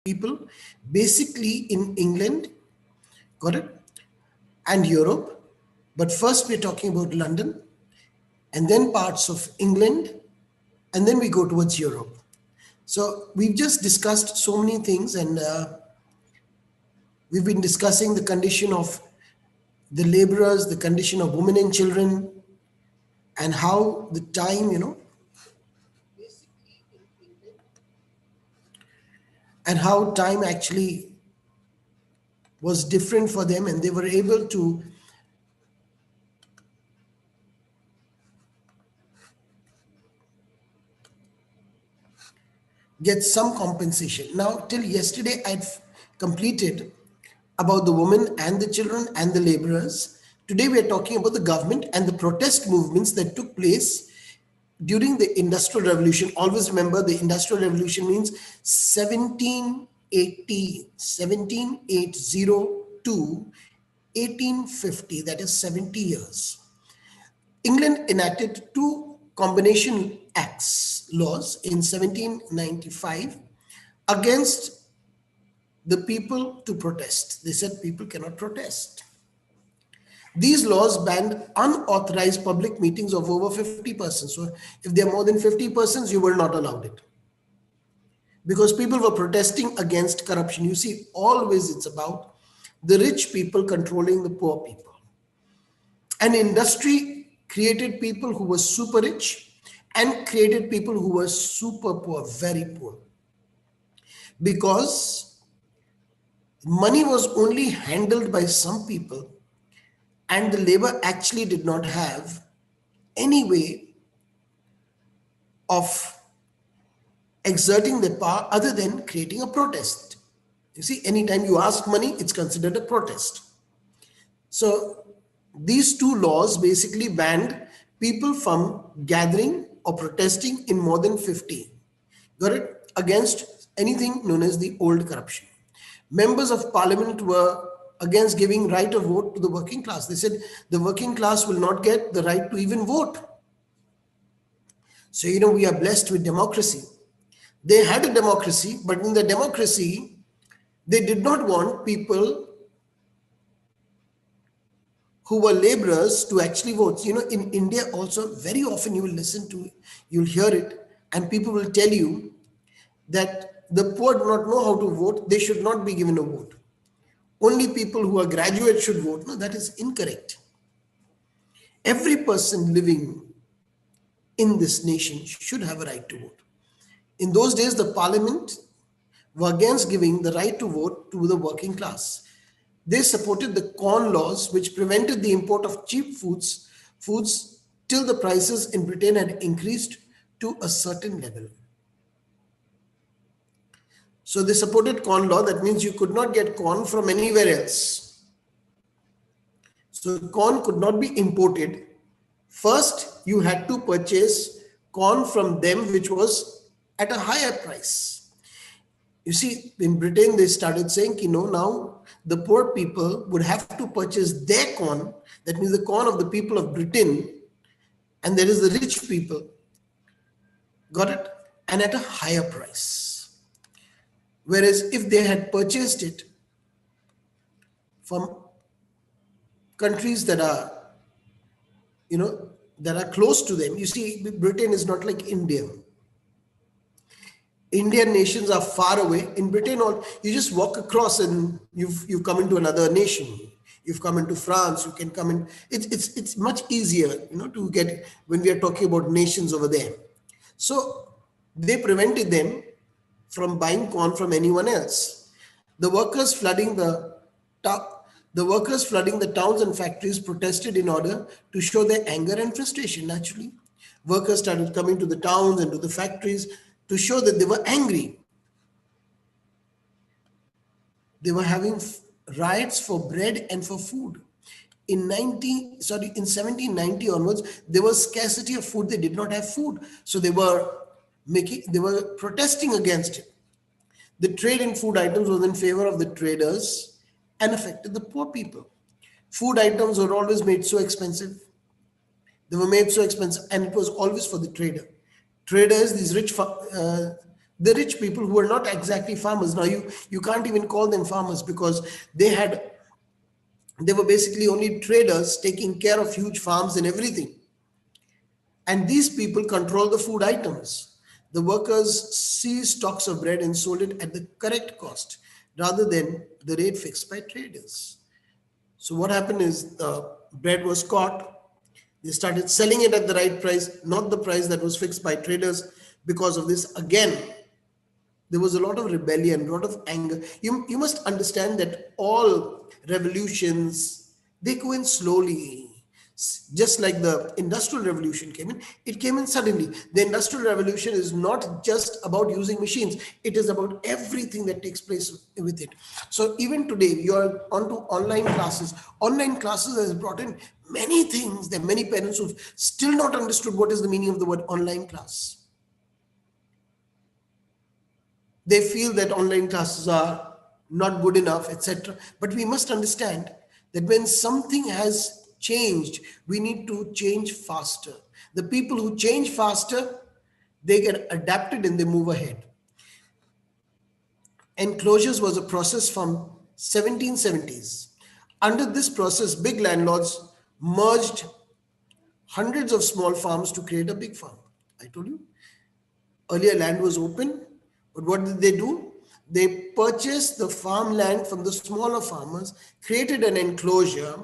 people, basically in England, got it, and Europe. But first we're talking about London, and then parts of England, and then we go towards Europe. So we've just discussed so many things, and we've been discussing the condition of the laborers, the condition of women and children, and how the time, and how time actually was different for them, and they were able to get some compensation. Now, till yesterday, I'd completed about the women and the children and the laborers. Today, we are talking about the government and the protest movements that took place during the Industrial Revolution. Always remember, the Industrial Revolution means 1780 to 1850, that is 70 years. England enacted two combination acts laws in 1795 against the people to protest. They said people cannot protest. These laws banned unauthorized public meetings of over 50 persons. So if there are more than 50 persons, you were not allowed it. Because people were protesting against corruption. You see, always it's about the rich people controlling the poor people. And industry created people who were super rich and created people who were super poor, very poor. Because money was only handled by some people, and the labor actually did not have any way of exerting their power other than creating a protest. You see, anytime you ask money, it's considered a protest. So these two laws basically banned people from gathering or protesting in more than 50. Got it? Against anything known as the old corruption. Members of parliament were against giving right of vote to the working class. They said the working class will not get the right to even vote. So, we are blessed with democracy. They had a democracy, but in the democracy, they did not want people who were laborers to actually vote. In India also, very often you'll hear it, and people will tell you that the poor do not know how to vote, they should not be given a vote. Only people who are graduates should vote. No, that is incorrect. Every person living in this nation should have a right to vote. In those days, the parliament were against giving the right to vote to the working class. They supported the corn laws, which prevented the import of cheap foods till the prices in Britain had increased to a certain level. So they supported corn law. That means you could not get corn from anywhere else. So corn could not be imported. First, you had to purchase corn from them, which was at a higher price. You see, in Britain, they started saying, now the poor people would have to purchase their corn. That means the corn of the people of Britain, and there is the rich people. Got it? And at a higher price. Whereas if they had purchased it from countries that are, that are close to them. You see, Britain is not like India. Indian nations are far away. In Britain, you just walk across and you've come into another nation. You've come into France. You can come in. It's much easier, to get when we are talking about nations over there. So they prevented them from buying corn from anyone else. The workers flooding the towns and factories protested in order to show their anger and frustration. Naturally, workers started coming to the towns and to the factories to show that they were angry. They were having riots for bread and for food. In 1790 onwards, there was scarcity of food. They did not have food, so they were protesting against it. The trade in food items was in favor of the traders and affected the poor people. Food items were always made so expensive. They were made so expensive, and it was always for the trader. Traders, these rich The rich people who were not exactly farmers. Now you can't even call them farmers because they were basically only traders taking care of huge farms and everything. And these people control the food items. The workers seized stocks of bread and sold it at the correct cost rather than the rate fixed by traders. So what happened is the bread was caught. They started selling it at the right price, not the price that was fixed by traders. Because of this, again, there was a lot of rebellion, a lot of anger. You must understand that all revolutions, they go in slowly. Just like the industrial revolution came in, it came in suddenly. The industrial revolution is not just about using machines, it is about everything that takes place with it. So even today, you are onto online classes. Online classes has brought in many things. There are many parents who've still not understood what is the meaning of the word online class. They feel that online classes are not good enough, etc. But we must understand that when something has changed, we need to change faster. The people who change faster, they get adapted and they move ahead. Enclosures was a process from 1770s. Under this process, big landlords merged hundreds of small farms to create a big farm. I told you. Earlier, land was open, but what did they do? They purchased the farmland from the smaller farmers, created an enclosure,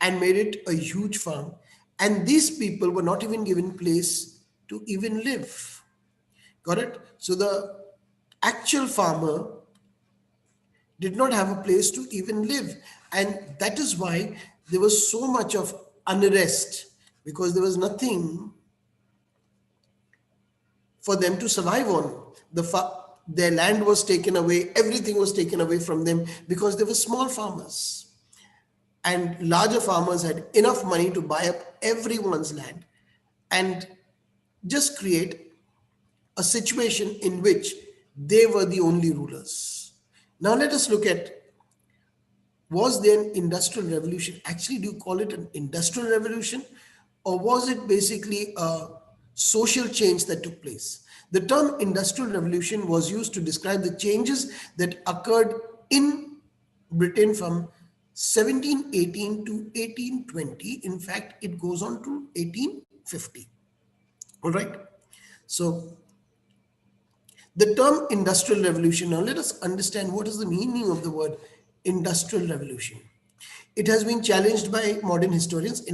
and made it a huge farm. And these people were not even given place to even live. Got it? So the actual farmer did not have a place to even live. And that is why there was so much of unrest, because there was nothing for them to survive on. Their land was taken away, everything was taken away from them because they were small farmers. And larger farmers had enough money to buy up everyone's land and just create a situation in which they were the only rulers. Now let us look at, was there an industrial revolution? Actually, do you call it an industrial revolution? Or was it basically a social change that took place? The term industrial revolution was used to describe the changes that occurred in Britain from 1718 to 1820. In fact, it goes on to 1850. All right. So the term industrial revolution, now let us understand what is the meaning of the word industrial revolution. It has been challenged by modern historians.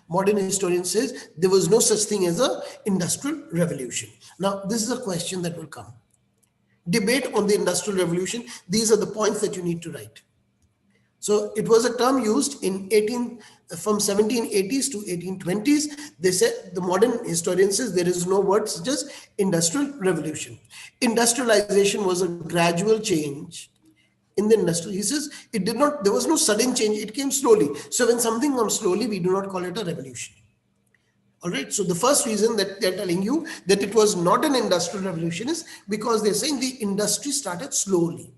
Modern historian says there was no such thing as a industrial revolution. Now, this is a question that will come. Debate on the industrial revolution. These are the points that you need to write. So it was a term used from 1780s to 1820s. They said, the modern historian says there is no word such as industrial revolution. Industrialization was a gradual change in the industry. He says there was no sudden change, it came slowly. So when something comes slowly, we do not call it a revolution. All right. So the first reason that they're telling you that it was not an industrial revolution is because they're saying the industry started slowly.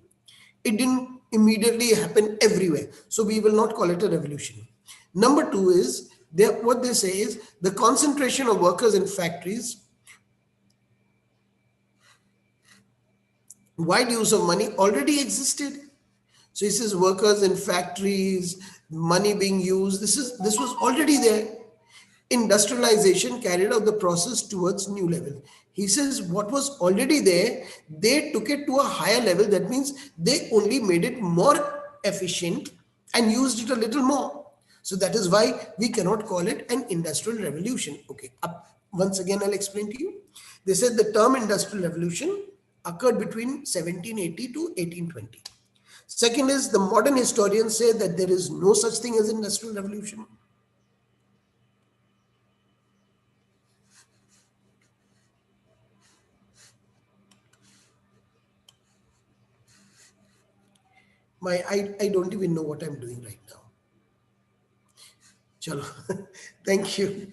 It didn't immediately happen everywhere. So we will not call it a revolution. Number two is, what they say is the concentration of workers in factories, wide use of money already existed. So he says workers in factories, money being used, this was already there. Industrialization carried out the process towards new level. He says what was already there, they took it to a higher level. That means they only made it more efficient and used it a little more. So that is why we cannot call it an industrial revolution. Okay, once again I'll explain to you. They said the term industrial revolution occurred between 1780 to 1820. Second is, the modern historians say that there is no such thing as industrial revolution. I don't even know what I'm doing right now. Chalo. Thank you.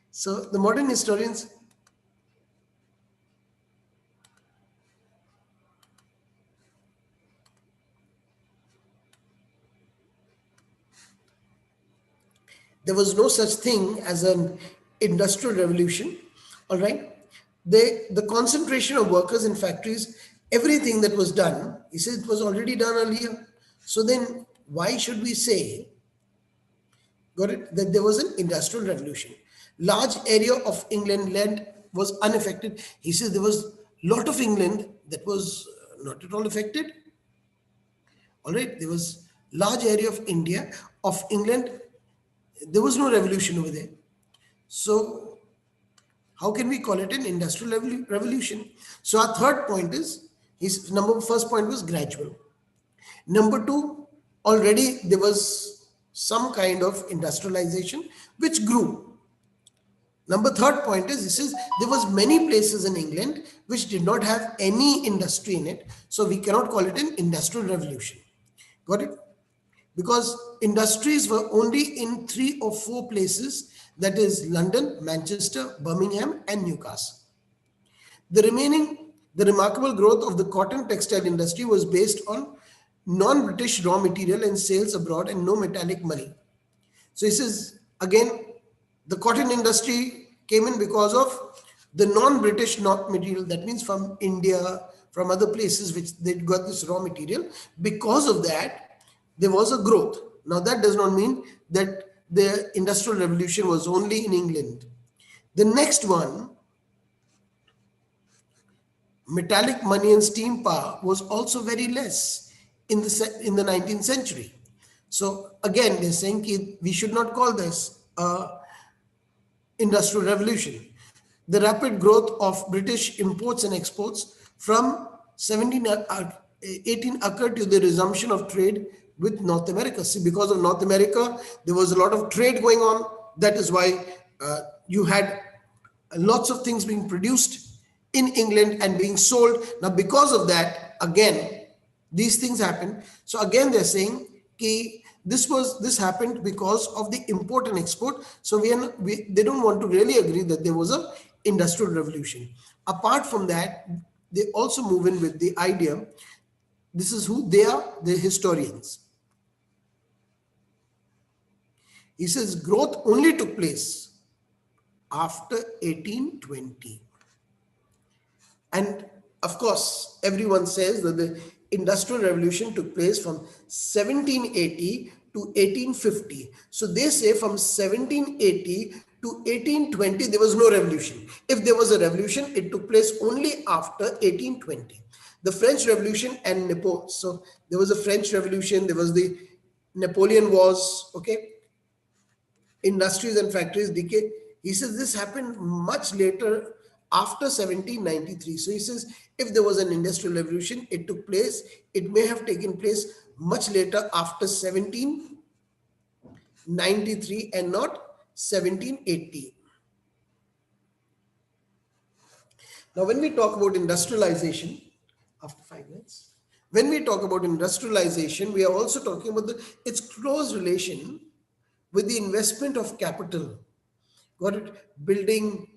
So the modern historians, there was no such thing as an industrial revolution. All right. the concentration of workers in factories, everything that was done, he says it was already done earlier. So then why should we say, got it, that there was an industrial revolution? Large area of England land was unaffected. He says there was lot of England that was not at all affected. All right, there was large area of England, there was no revolution over there. So how can we call it an industrial revolution? So our third point is, his first point was gradual. Number two, already there was some kind of industrialization which grew. Number third point is, this is, there was many places in England which did not have any industry in it. So we cannot call it an industrial revolution. Got it? Because industries were only in 3 or 4 places, that is London, Manchester, Birmingham and Newcastle. The remarkable growth of the cotton textile industry was based on non-British raw material and sales abroad and no metallic money. So he says, again, the cotton industry came in because of the non-British material, that means from India, from other places which they got this raw material. Because of that, there was a growth. Now that does not mean that the industrial revolution was only in England. The next one, metallic money and steam power, was also very less in the 19th century. So again, they're saying we should not call this industrial revolution. The rapid growth of British imports and exports from 1718 occurred to the resumption of trade with North America. See, because of North America, there was a lot of trade going on. That is why you had lots of things being produced in England and being sold. Now, because of that, again, these things happened. So again, they're saying this happened because of the import and export. So they don't want to really agree that there was a industrial revolution. Apart from that, they also move in with the idea, this is who they are, the historians. He says growth only took place after 1820. And of course, everyone says that the industrial revolution took place from 1780 to 1850. So they say from 1780 to 1820, there was no revolution. If there was a revolution, it took place only after 1820. The French Revolution and Napoleon. So there was a French Revolution, there was the Napoleon Wars, okay? Industries and factories decay. He says this happened much later, after 1793. So he says if there was an industrial revolution, it took place, it may have taken place much later, after 1793 and not 1780. Now when we talk about industrialization, after 5 minutes, when we talk about industrialization, we are also talking about its close relation with the investment of capital. Got it? Building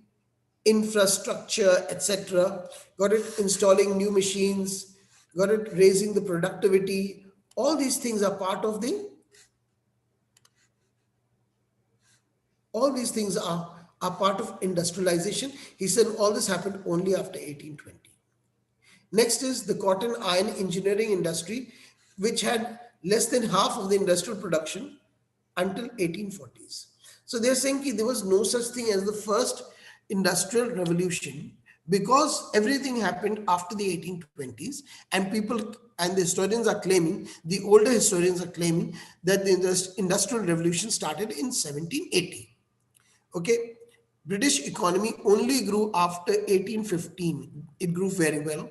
infrastructure, etc. Got it? Installing new machines. Got it? Raising the productivity. All these things are part of part of industrialization. He said all this happened only after 1820. Next is the cotton iron engineering industry, which had less than half of the industrial production until 1840s. So they're saying there was no such thing as the first industrial revolution, because everything happened after the 1820s, and the historians are claiming, the older historians are claiming, that the industrial revolution started in 1780. Okay, British economy only grew after 1815. It grew very well.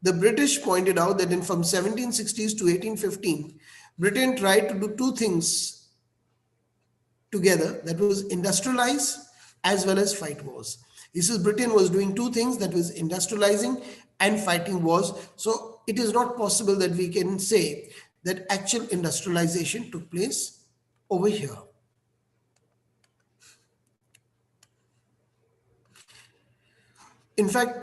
The British pointed out that from 1760s to 1815, Britain tried to do two things together, that was industrialize as well as fight wars. He says Britain was doing two things, that was industrializing and fighting wars. So it is not possible that we can say that actual industrialization took place over here. In fact,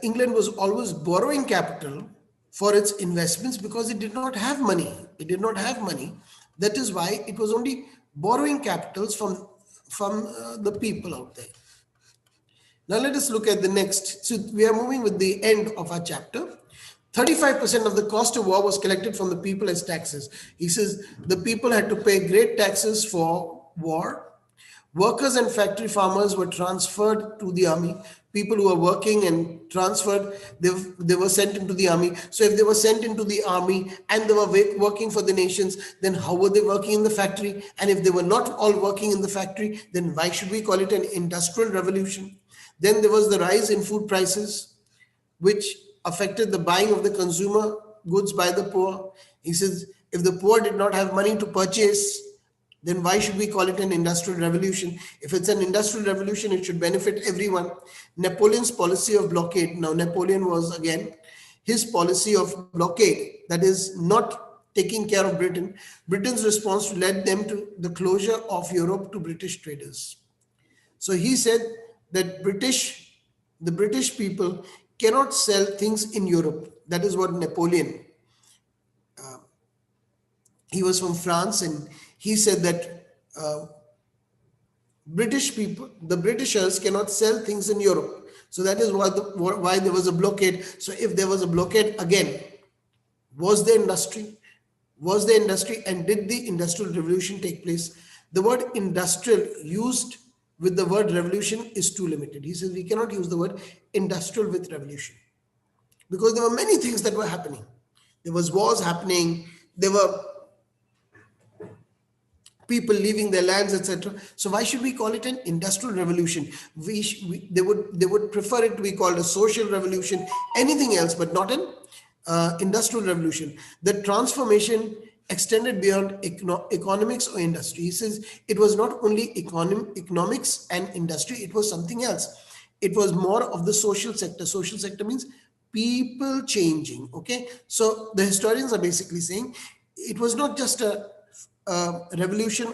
England was always borrowing capital for its investments because it did not have money. It did not have money. That is why it was only borrowing capitals from the people out there. Now let us look at the next. So we are moving with the end of our chapter. 35% of the cost of war was collected from the people as taxes. He says the people had to pay great taxes for war. Workers and factory farmers were transferred to the army. People who were working and transferred, they were sent into the army. So if they were sent into the army and they were working for the nations, then how were they working in the factory? And if they were not all working in the factory, then why should we call it an industrial revolution? Then there was the rise in food prices, which affected the buying of the consumer goods by the poor. He says, if the poor did not have money to purchase, then why should we call it an industrial revolution? If it's an industrial revolution, it should benefit everyone. Napoleon's policy of blockade. Now, Napoleon was, again, his policy of blockade, that is not taking care of Britain. Britain's response led them to the closure of Europe to British traders. So he said that the British people cannot sell things in Europe. That is what Napoleon, he was from France, and he said that British people, the Britishers cannot sell things in Europe. So that is why there was a blockade. So if there was a blockade again, was there industry? Was there industry, and did the industrial revolution take place? The word industrial used with the word revolution is too limited. He says we cannot use the word industrial with revolution because there were many things that were happening. There was wars happening. There were people leaving their lands, etc. So why should we call it an industrial revolution? They would prefer it to be called a social revolution, anything else, but not an industrial revolution. The transformation extended beyond economics or industry. He says it was not only economics and industry, it was something else. It was more of the social sector. Social sector means people changing. Okay, so the historians are basically saying it was not just a revolution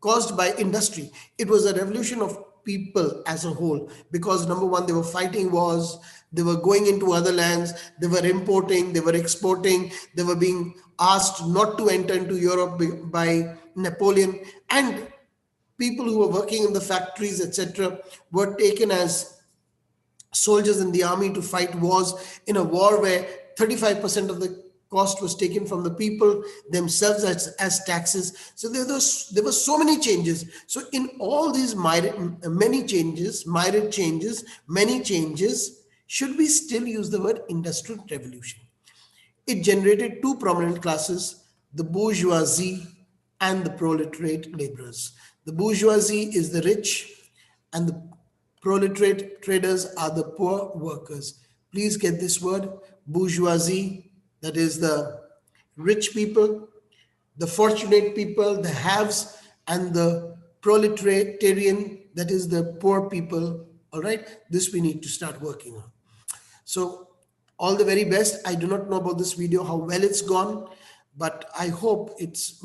caused by industry. It was a revolution of people as a whole, because number one, they were fighting wars, they were going into other lands, they were importing, they were exporting, they were being asked not to enter into Europe by Napoleon, and people who were working in the factories, etc., were taken as soldiers in the army to fight wars, in a war where 35% of the cost was taken from the people themselves as taxes. So there were so many changes. So in all these many changes, should we still use the word industrial revolution? It generated two prominent classes, the bourgeoisie and the proletariat laborers. The bourgeoisie is the rich and the proletariat traders are the poor workers. Please get this word, bourgeoisie. That is the rich people, the fortunate people, the haves, and the proletarian, that is the poor people. All right, this we need to start working on. So all the very best. I do not know about this video, how well it's gone, but I hope it's